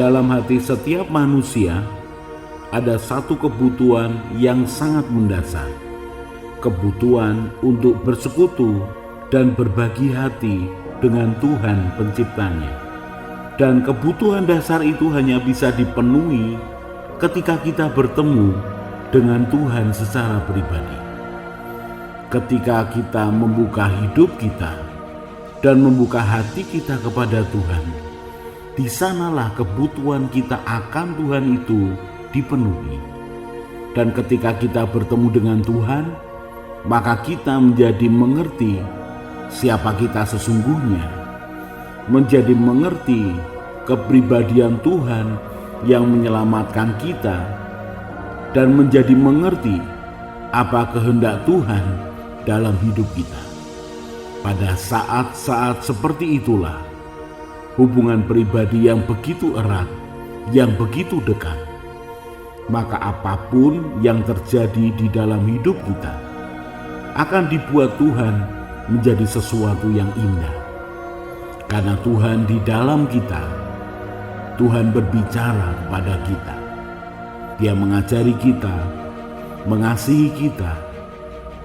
dalam hati setiap manusia ada satu kebutuhan yang sangat mendasar, kebutuhan untuk bersekutu dan berbagi hati dengan Tuhan Penciptanya. Dan kebutuhan dasar itu hanya bisa dipenuhi ketika kita bertemu dengan Tuhan secara pribadi. Ketika kita membuka hidup kita dan membuka hati kita kepada Tuhan, di sanalah kebutuhan kita akan Tuhan itu dipenuhi. Dan ketika kita bertemu dengan Tuhan, maka kita menjadi mengerti siapa kita sesungguhnya, menjadi mengerti kepribadian Tuhan yang menyelamatkan kita, dan menjadi mengerti apa kehendak Tuhan dalam hidup kita. Pada saat-saat seperti itulah hubungan pribadi yang begitu erat, yang begitu dekat, maka apapun yang terjadi di dalam hidup kita akan dibuat Tuhan menjadi sesuatu yang indah. Karena Tuhan di dalam kita, Tuhan berbicara kepada kita. Dia mengajari kita, mengasihi kita,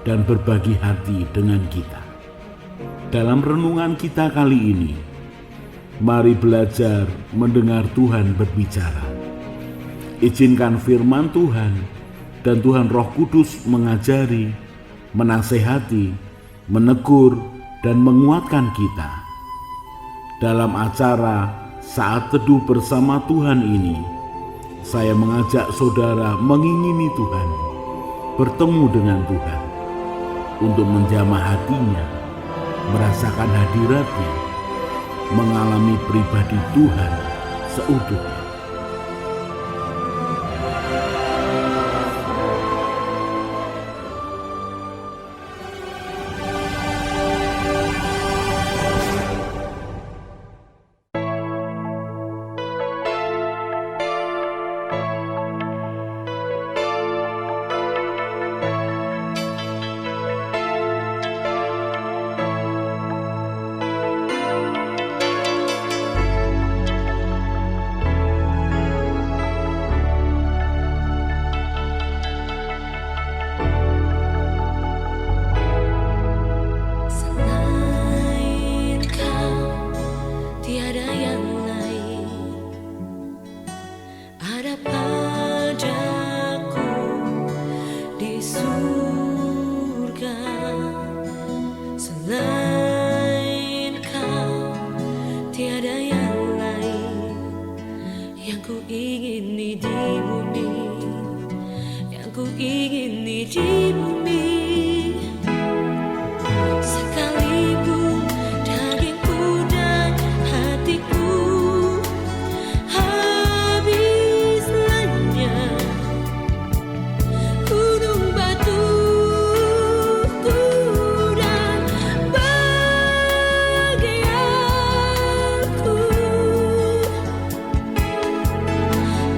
dan berbagi hati dengan kita. Dalam renungan kita kali ini, mari belajar mendengar Tuhan berbicara. Izinkan firman Tuhan dan Tuhan Roh Kudus mengajari, menasehati, menegur, dan menguatkan kita. Dalam acara Saat Teduh Bersama Tuhan ini, saya mengajak saudara mengingini Tuhan, bertemu dengan Tuhan, untuk menjamah hatinya, merasakan hadiratnya, mengalami pribadi Tuhan seutuhnya. Ku ingin di bumi, sekalipun dagingku dan hatiku habis lenyap, gunung batuku dan bahagiaku,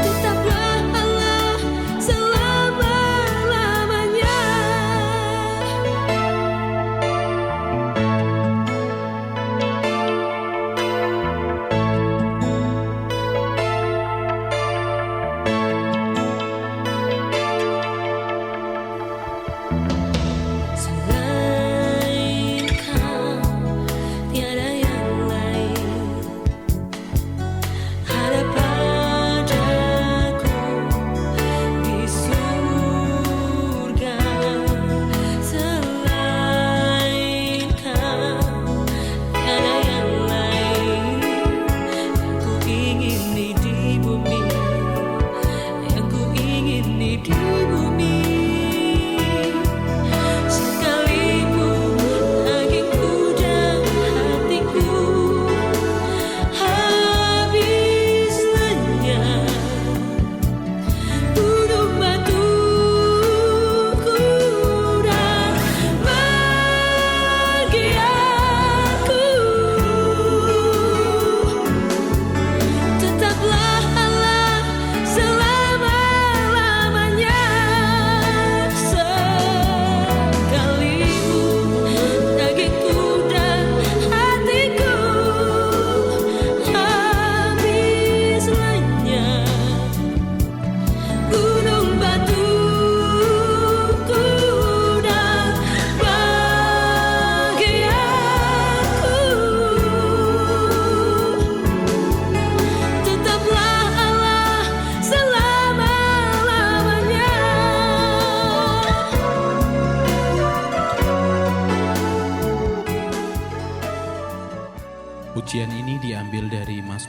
tetaplah Allah selama-lamanya.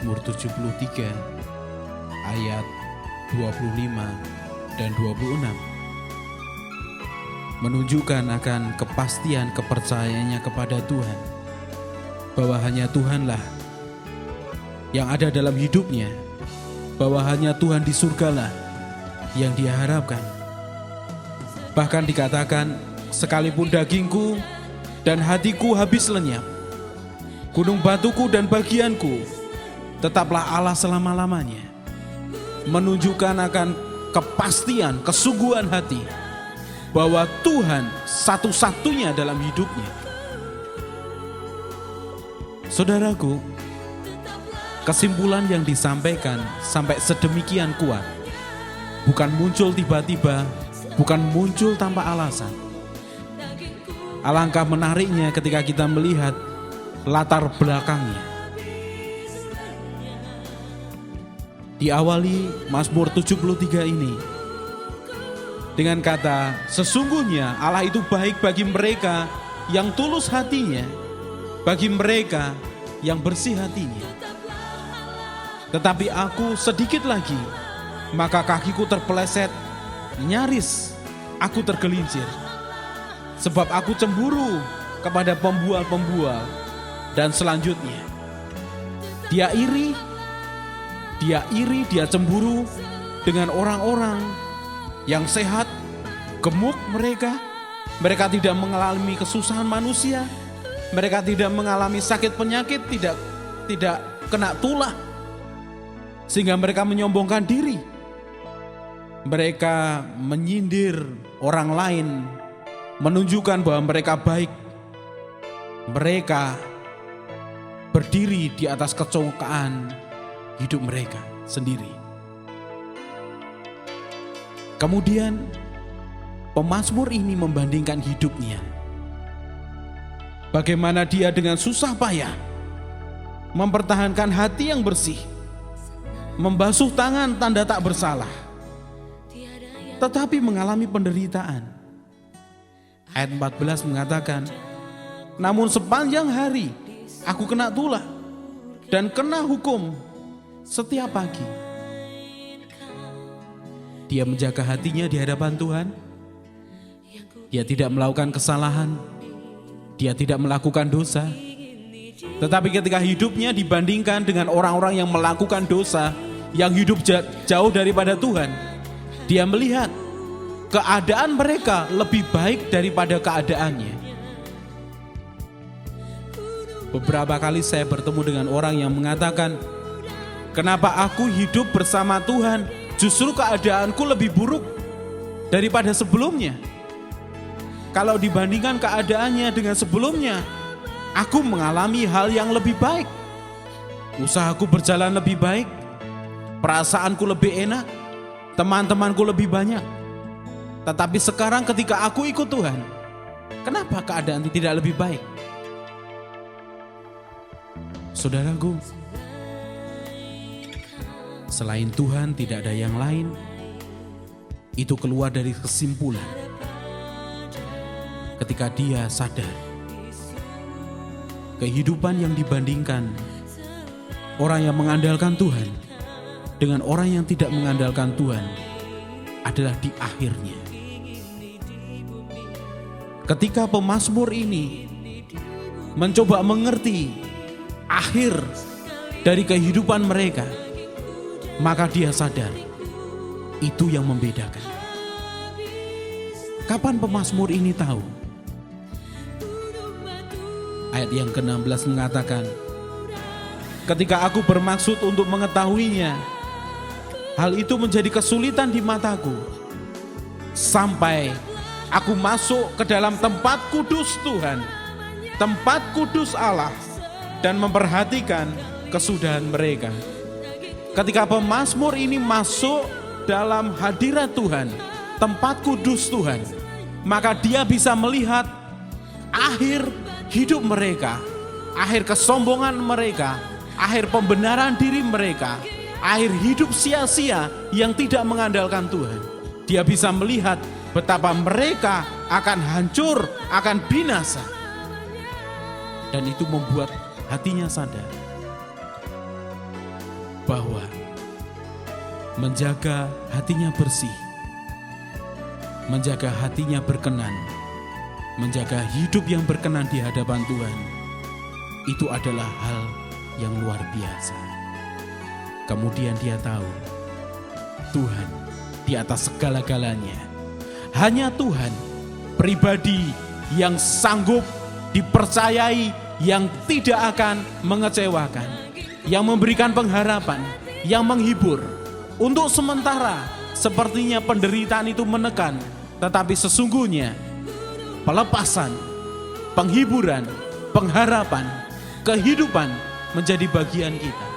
Mazmur 73 ayat 25 dan 26 menunjukkan akan kepastian kepercayaannya kepada Tuhan, bahwa hanya Tuhanlah yang ada dalam hidupnya, bahwa hanya Tuhan di surgalah yang dia harapkan. Bahkan dikatakan, sekalipun dagingku dan hatiku habis lenyap, gunung batuku dan bagianku, tetaplah Allah selama-lamanya. Menunjukkan akan kepastian, kesungguhan hati, bahwa Tuhan satu-satunya dalam hidupnya. Saudaraku, kesimpulan yang disampaikan sampai sedemikian kuat bukan muncul tiba-tiba, bukan muncul tanpa alasan. Alangkah menariknya ketika kita melihat latar belakangnya. Diawali Mazmur 73 ini dengan kata, sesungguhnya Allah itu baik bagi mereka yang tulus hatinya, bagi mereka yang bersih hatinya. Tetapi aku sedikit lagi, maka kakiku terpeleset, nyaris aku tergelincir. Sebab aku cemburu kepada pembual-pembual. Dan selanjutnya, dia iri, dia cemburu dengan orang-orang yang sehat, gemuk mereka tidak mengalami kesusahan manusia, mereka tidak mengalami sakit penyakit, tidak kena tulah, sehingga mereka menyombongkan diri, mereka menyindir orang lain, menunjukkan bahwa mereka baik, mereka berdiri di atas kecongkaan hidup mereka sendiri. Kemudian pemazmur ini membandingkan hidupnya, bagaimana dia dengan susah payah mempertahankan hati yang bersih, membasuh tangan tanda tak bersalah, tetapi mengalami penderitaan. Ayat 14 mengatakan, namun sepanjang hari aku kena tulah dan kena hukum setiap pagi. Dia menjaga hatinya di hadapan Tuhan. Dia tidak melakukan kesalahan. Dia tidak melakukan dosa. Tetapi ketika hidupnya dibandingkan dengan orang-orang yang melakukan dosa, yang hidup jauh daripada Tuhan, dia melihat keadaan mereka lebih baik daripada keadaannya. Beberapa kali saya bertemu dengan orang yang mengatakan, kenapa aku hidup bersama Tuhan, justru keadaanku lebih buruk daripada sebelumnya. Kalau dibandingkan keadaannya dengan sebelumnya, aku mengalami hal yang lebih baik. Usahaku berjalan lebih baik, perasaanku lebih enak, teman-temanku lebih banyak. Tetapi sekarang ketika aku ikut Tuhan, kenapa keadaan tidak lebih baik? Saudaraku, selain Tuhan tidak ada yang lain. Itu keluar dari kesimpulan ketika dia sadar kehidupan yang dibandingkan orang yang mengandalkan Tuhan dengan orang yang tidak mengandalkan Tuhan adalah di akhirnya. Ketika pemazmur ini mencoba mengerti akhir dari kehidupan mereka, maka dia sadar itu yang membedakan. Kapan pemazmur ini tahu? Ayat yang ke-16 mengatakan, ketika aku bermaksud untuk mengetahuinya, hal itu menjadi kesulitan di mataku, sampai aku masuk ke dalam tempat kudus Tuhan, tempat kudus Allah, dan memperhatikan kesudahan mereka. Ketika pemazmur ini masuk dalam hadirat Tuhan, tempat kudus Tuhan, maka dia bisa melihat akhir hidup mereka, akhir kesombongan mereka, akhir pembenaran diri mereka, akhir hidup sia-sia yang tidak mengandalkan Tuhan. Dia bisa melihat betapa mereka akan hancur, akan binasa. Dan itu membuat hatinya sadar. bahwa menjaga hatinya bersih, menjaga hatinya berkenan, menjaga hidup yang berkenan di hadapan Tuhan, itu adalah hal yang luar biasa. Kemudian dia tahu Tuhan di atas segala-galanya. Hanya Tuhan pribadi yang sanggup dipercayai, yang tidak akan mengecewakan, yang memberikan pengharapan, yang menghibur. Untuk sementara sepertinya penderitaan itu menekan, tetapi sesungguhnya pelepasan, penghiburan, pengharapan, kehidupan menjadi bagian kita.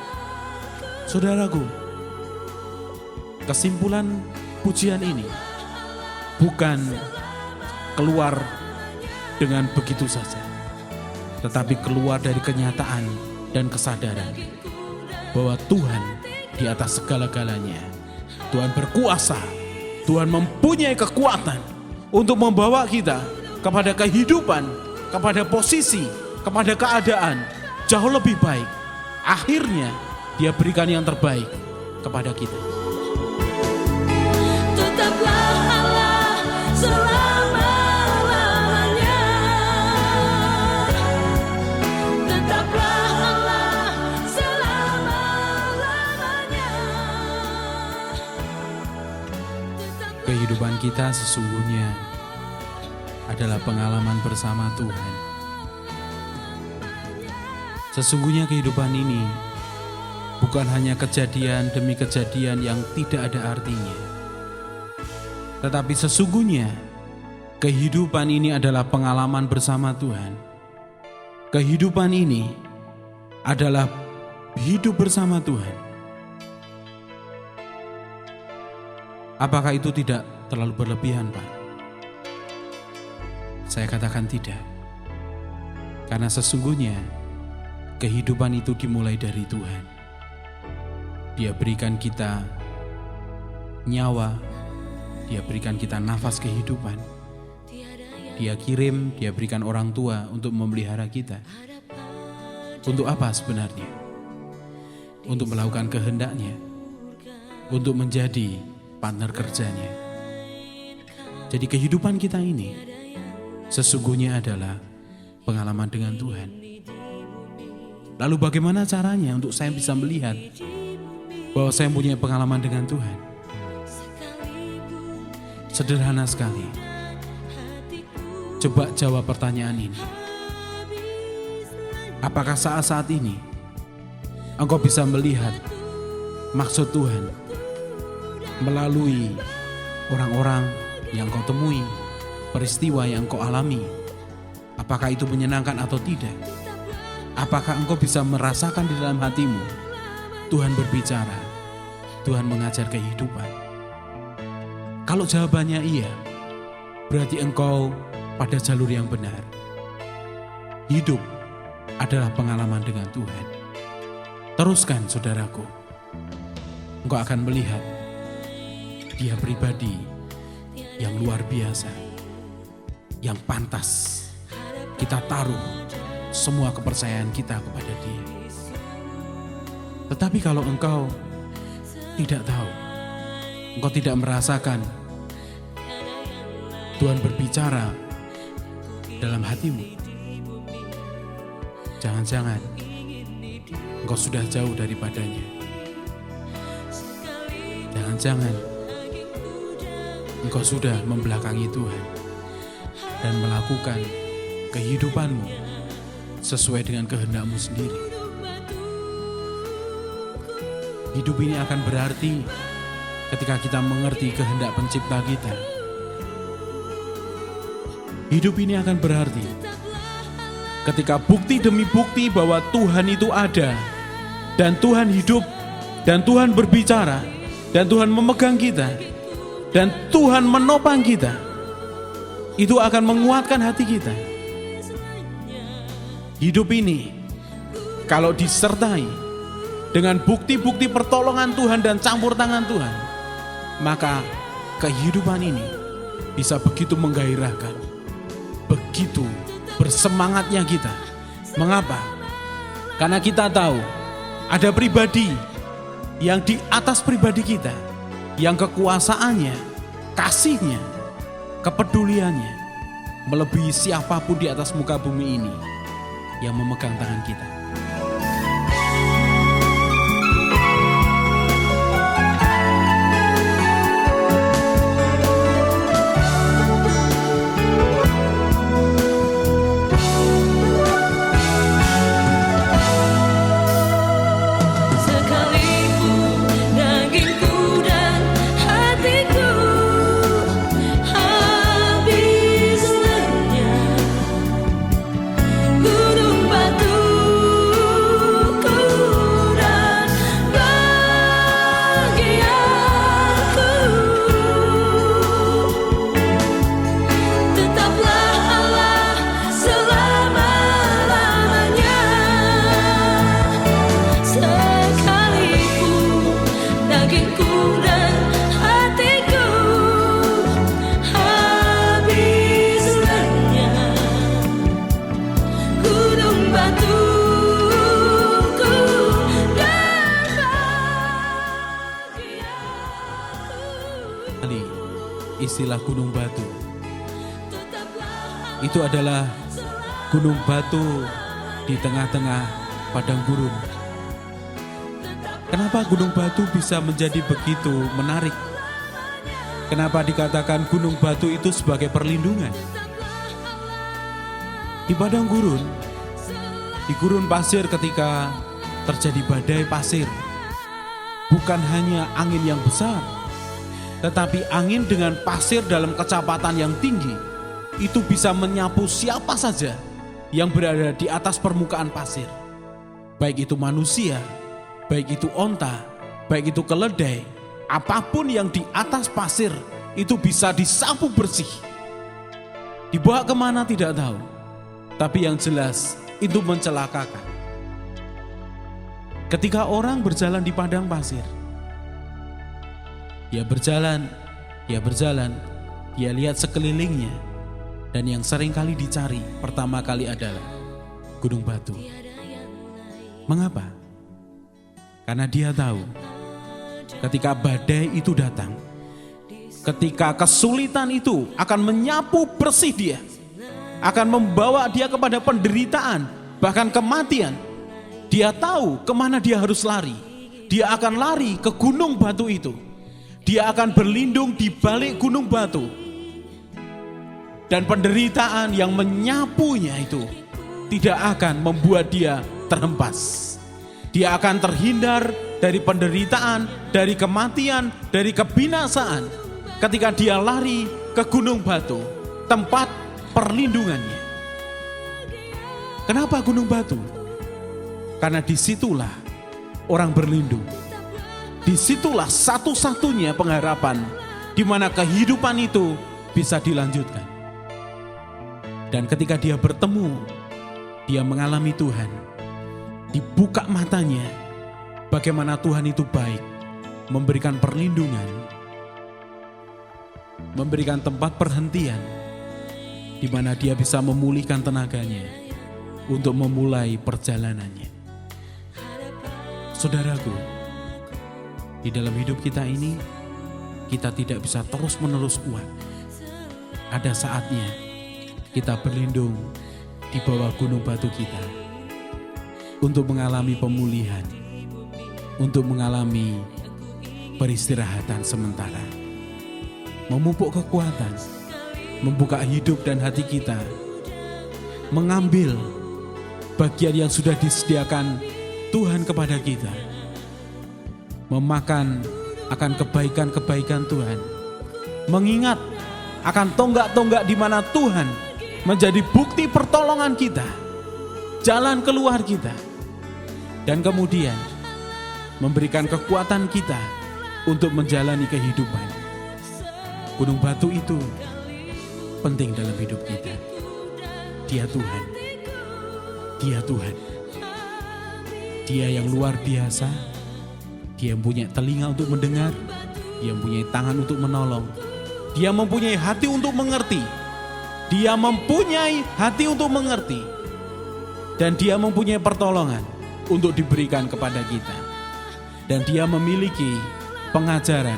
Saudaraku, kesimpulan pujian ini bukan keluar dengan begitu saja, tetapi keluar dari kenyataan dan kesadaran bahwa Tuhan di atas segala-galanya. Tuhan berkuasa, Tuhan mempunyai kekuatan untuk membawa kita kepada kehidupan, kepada posisi, kepada keadaan jauh lebih baik. Akhirnya Dia berikan yang terbaik kepada kita. Tetaplah Allah selama-lamanya. Tetaplah Allah selama-lamanya. Kehidupan kita sesungguhnya adalah pengalaman bersama Tuhan. Sesungguhnya kehidupan ini bukan hanya kejadian demi kejadian yang tidak ada artinya. Tetapi sesungguhnya kehidupan ini adalah pengalaman bersama Tuhan. Kehidupan ini adalah hidup bersama Tuhan. Apakah itu tidak terlalu berlebihan, Pak? Saya katakan tidak. Karena sesungguhnya kehidupan itu dimulai dari Tuhan. Dia berikan kita nyawa, Dia berikan kita nafas kehidupan. Dia kirim, Dia berikan orang tua untuk memelihara kita. Untuk apa sebenarnya? Untuk melakukan kehendak-Nya, untuk menjadi partner kerjanya. Jadi kehidupan kita ini sesungguhnya adalah pengalaman dengan Tuhan. Lalu bagaimana caranya untuk saya bisa melihat bahwa saya punya pengalaman dengan Tuhan? Sederhana sekali. Coba jawab pertanyaan ini. Apakah saat-saat ini engkau bisa melihat maksud Tuhan melalui orang-orang yang kau temui, peristiwa yang kau alami? Apakah itu menyenangkan atau tidak? Apakah engkau bisa merasakan di dalam hatimu Tuhan berbicara, Tuhan mengajar kehidupan? Kalau jawabannya iya, berarti engkau pada jalur yang benar. Hidup adalah pengalaman dengan Tuhan. Teruskan, saudaraku. Engkau akan melihat Dia pribadi yang luar biasa, yang pantas kita taruh semua kepercayaan kita kepada Dia. Tetapi kalau engkau tidak tahu, engkau tidak merasakan Tuhan berbicara dalam hatimu, jangan-jangan engkau sudah jauh daripadanya. Jangan-jangan engkau sudah membelakangi Tuhan dan melakukan kehidupanmu sesuai dengan kehendak-Mu sendiri. Hidup ini akan berarti ketika kita mengerti kehendak Pencipta kita. Hidup ini akan berarti ketika bukti demi bukti bahwa Tuhan itu ada, dan Tuhan hidup, dan Tuhan berbicara, dan Tuhan memegang kita, dan Tuhan menopang kita. Itu akan menguatkan hati kita. Hidup ini kalau disertai dengan bukti-bukti pertolongan Tuhan dan campur tangan Tuhan, maka kehidupan ini bisa begitu menggairahkan, begitu bersemangatnya kita. Mengapa? Karena kita tahu ada pribadi yang di atas pribadi kita, yang kekuasaannya, kasihnya, kepeduliannya melebihi siapapun di atas muka bumi ini yang memegang tangan kita. Sekalipun dagingku dan hatiku habis lenyap, gunung batuku dan bahagiaku, tetaplah Allah selama-lamanya. Sekalipun dagingku dan hatiku habis lenyap, gunung batuku dan bahagiaku, Kali istilah gunung batu tetaplah itu adalah gunung batu di tengah-tengah padang gurun. Kenapa gunung batu bisa menjadi begitu menarik? Kenapa dikatakan gunung batu itu sebagai perlindungan? Di padang gurun, di gurun pasir ketika terjadi badai pasir, bukan hanya angin yang besar, tetapi angin dengan pasir dalam kecepatan yang tinggi, itu bisa menyapu siapa saja yang berada di atas permukaan pasir. Baik itu manusia, baik itu onta, baik itu keledai, apapun yang di atas pasir itu bisa disapu bersih. Dibawa kemana tidak tahu, tapi yang jelas itu mencelakakan. Ketika orang berjalan di padang pasir, dia berjalan, dia lihat sekelilingnya, dan yang sering kali dicari pertama kali adalah gunung batu. Mengapa? Karena dia tahu ketika badai itu datang, ketika kesulitan itu akan menyapu bersih dia, akan membawa dia kepada penderitaan, bahkan kematian. Dia tahu kemana dia harus lari. Dia akan lari ke gunung batu itu. Dia akan berlindung di balik gunung batu. Dan penderitaan yang menyapunya itu tidak akan membuat dia terhempas. Dia akan terhindar dari penderitaan, dari kematian, dari kebinasaan ketika dia lari ke gunung batu, tempat perlindungannya. Kenapa gunung batu? Karena disitulah orang berlindung. Disitulah satu-satunya pengharapan di mana kehidupan itu bisa dilanjutkan. Dan ketika dia bertemu, dia mengalami Tuhan. Dibuka matanya, bagaimana Tuhan itu baik, memberikan perlindungan, memberikan tempat perhentian, di mana dia bisa memulihkan tenaganya untuk memulai perjalanannya. Saudaraku, di dalam hidup kita ini, kita tidak bisa terus-menerus kuat. Ada saatnya kita berlindung di bawah gunung batu kita untuk mengalami pemulihan, untuk mengalami peristirahatan sementara, memupuk kekuatan, membuka hidup dan hati kita, mengambil bagian yang sudah disediakan Tuhan kepada kita, memakan akan kebaikan-kebaikan Tuhan, mengingat akan tonggak-tonggak di mana Tuhan menjadi bukti pertolongan kita, jalan keluar kita, dan kemudian memberikan kekuatan kita untuk menjalani kehidupan. Gunung batu itu penting dalam hidup kita. Dia Tuhan. Dia Tuhan. Dia yang luar biasa. Dia mempunyai telinga untuk mendengar. Dia mempunyai tangan untuk menolong. Dia mempunyai hati untuk mengerti. Dia mempunyai hati untuk mengerti. Dan dia mempunyai pertolongan untuk diberikan kepada kita. dan Dia memiliki pengajaran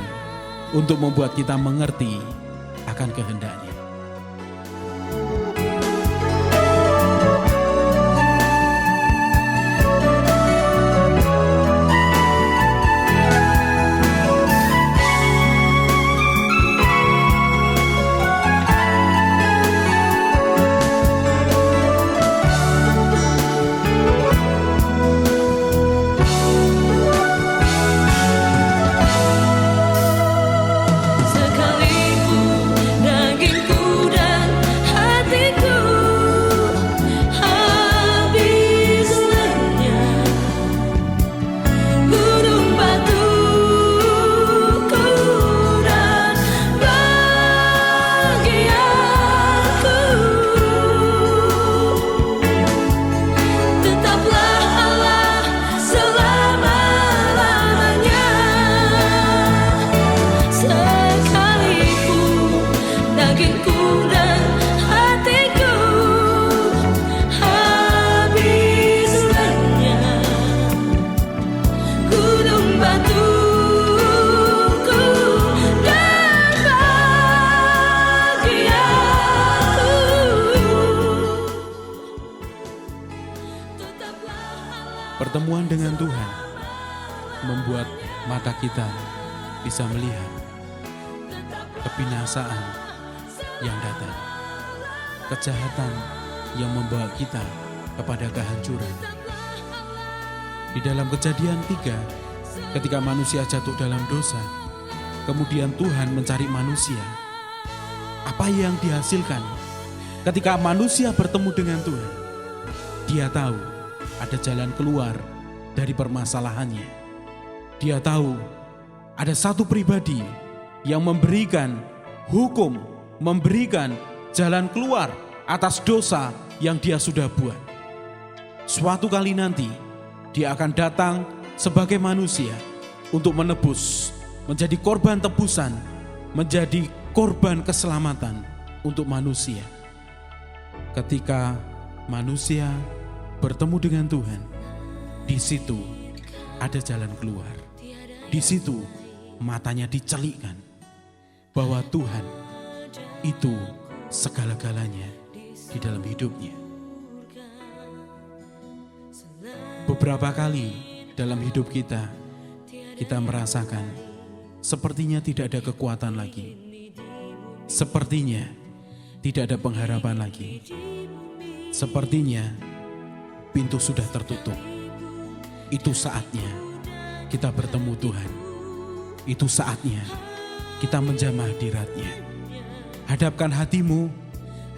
untuk membuat kita mengerti akan kehendak-Nya. Sekalipun dagingku dan hatiku habis lenyap, gunung batuku dan bagianku, tetaplah Allah selama-lamanya. Sekalipun dagingku dan hatiku habis lenyap, gunung batuku dan bagianku, tetaplah Allah. Pertemuan dengan Tuhan membuat mata kita bisa melihat kebinasaan yang datang, kejahatan yang membawa kita kepada kehancuran. Di dalam Kejadian 3, ketika manusia jatuh dalam dosa, kemudian Tuhan mencari manusia. Apa yang dihasilkan ketika manusia bertemu dengan Tuhan? Dia tahu ada jalan keluar dari permasalahannya. Dia tahu ada satu pribadi yang memberikan hukum, memberikan jalan keluar atas dosa yang dia sudah buat. Suatu kali nanti dia akan datang sebagai manusia untuk menebus, menjadi korban tebusan, menjadi korban keselamatan untuk manusia. Ketika manusia bertemu dengan Tuhan, di situ ada jalan keluar. Di situ matanya dicelikkan bahwa Tuhan itu segala-galanya di dalam hidupnya. Beberapa kali dalam hidup kita merasakan sepertinya tidak ada kekuatan lagi. Sepertinya tidak ada pengharapan lagi. Sepertinya pintu sudah tertutup. Itu saatnya kita bertemu Tuhan. Itu saatnya kita menjamah hadirat-Nya. Hadapkan hatimu,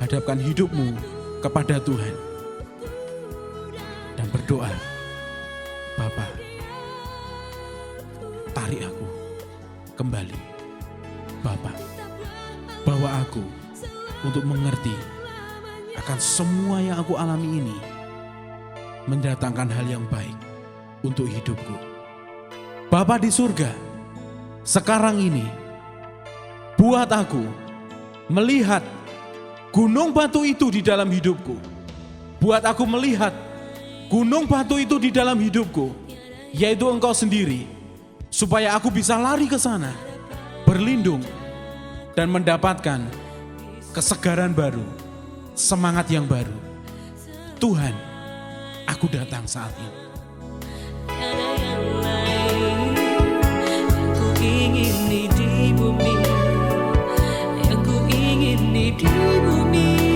hadapkan hidupmu kepada Tuhan. Dan berdoa, Bapa, tarik aku kembali. Bapa, bawa aku untuk mengerti akan semua yang aku alami ini mendatangkan hal yang baik untuk hidupku. Bapa di surga, sekarang ini buat aku melihat gunung batu itu di dalam hidupku. Buat aku melihat gunung batu itu di dalam hidupku, yaitu Engkau sendiri, supaya aku bisa lari ke sana, berlindung, dan mendapatkan kesegaran baru, semangat yang baru. Tuhan, aku datang saat ini. Tiada yang lain yang ku ingini di bumi, yang ku ingini di bumi.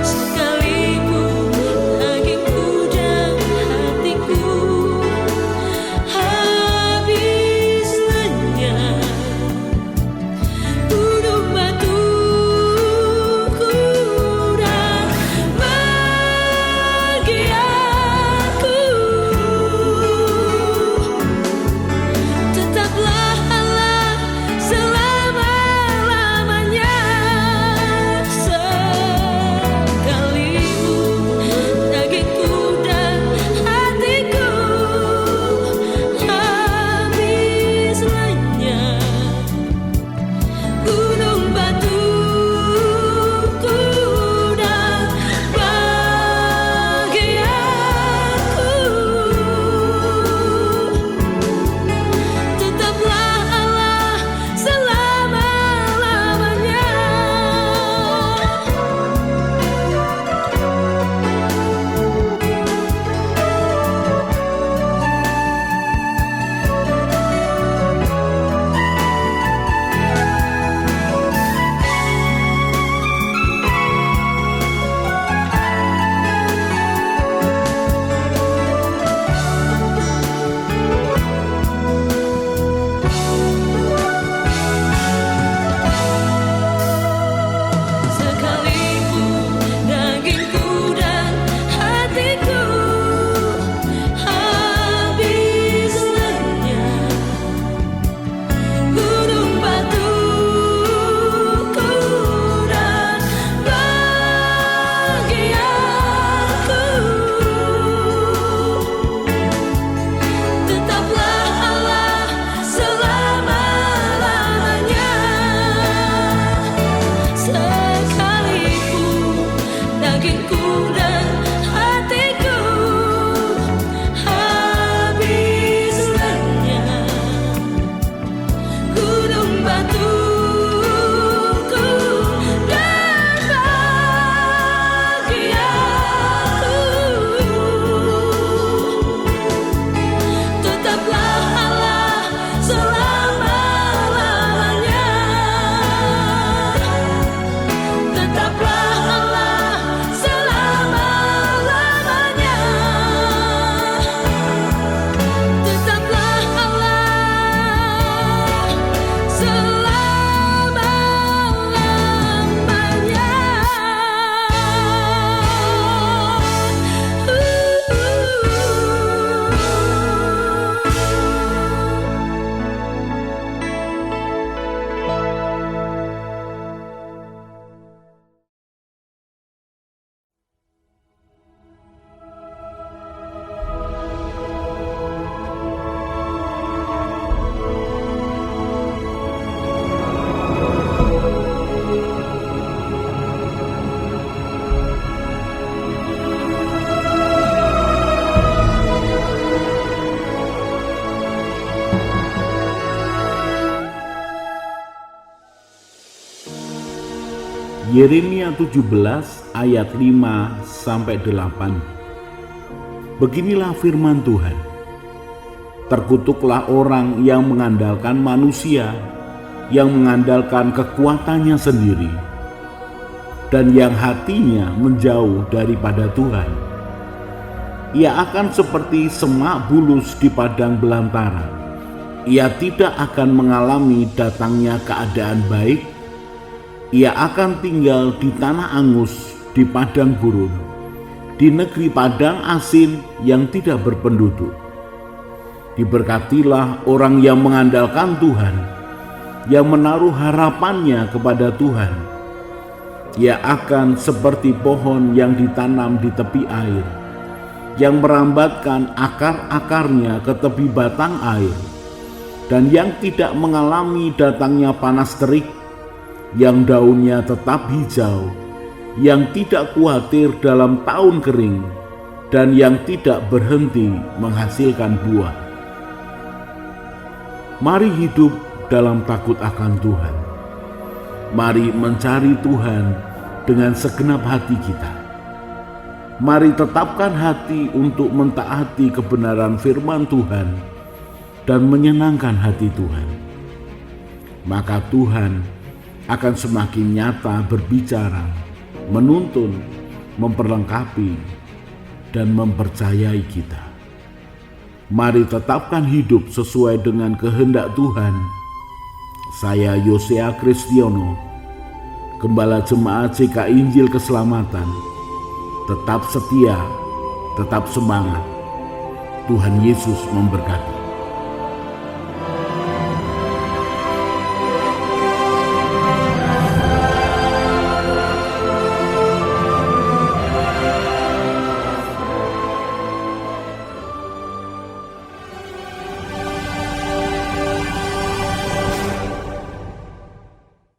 Sekalipun dagingku dan hatiku habis lenyap, gunung batuku dan bagianku, tetaplah Yeremia 17 ayat 5-8. Beginilah firman Tuhan. Terkutuklah orang yang mengandalkan manusia, yang mengandalkan kekuatannya sendiri, dan yang hatinya menjauh daripada Tuhan. Ia akan seperti semak bulus di padang belantara. Ia tidak akan mengalami datangnya keadaan baik. Ia akan tinggal di tanah angus, di padang gurun, di negeri padang asin yang tidak berpenduduk. Diberkatilah orang yang mengandalkan Tuhan, yang menaruh harapannya kepada Tuhan. Ia akan seperti pohon yang ditanam di tepi air, yang merambatkan akar-akarnya ke tepi batang air, dan yang tidak mengalami datangnya panas terik, yang daunnya tetap hijau, yang tidak khawatir dalam tahun kering, dan yang tidak berhenti menghasilkan buah. Mari hidup dalam takut akan Tuhan. Mari mencari Tuhan dengan segenap hati kita. Mari tetapkan hati untuk mentaati kebenaran firman Tuhan dan menyenangkan hati Tuhan. Maka Tuhan akan semakin nyata berbicara, menuntun, memperlengkapi, dan mempercayai kita. Mari tetapkan hidup sesuai dengan kehendak Tuhan. Saya Yosea Kristiono, Gembala Jemaat GK Injil Keselamatan. Tetap setia, tetap semangat. Tuhan Yesus memberkati.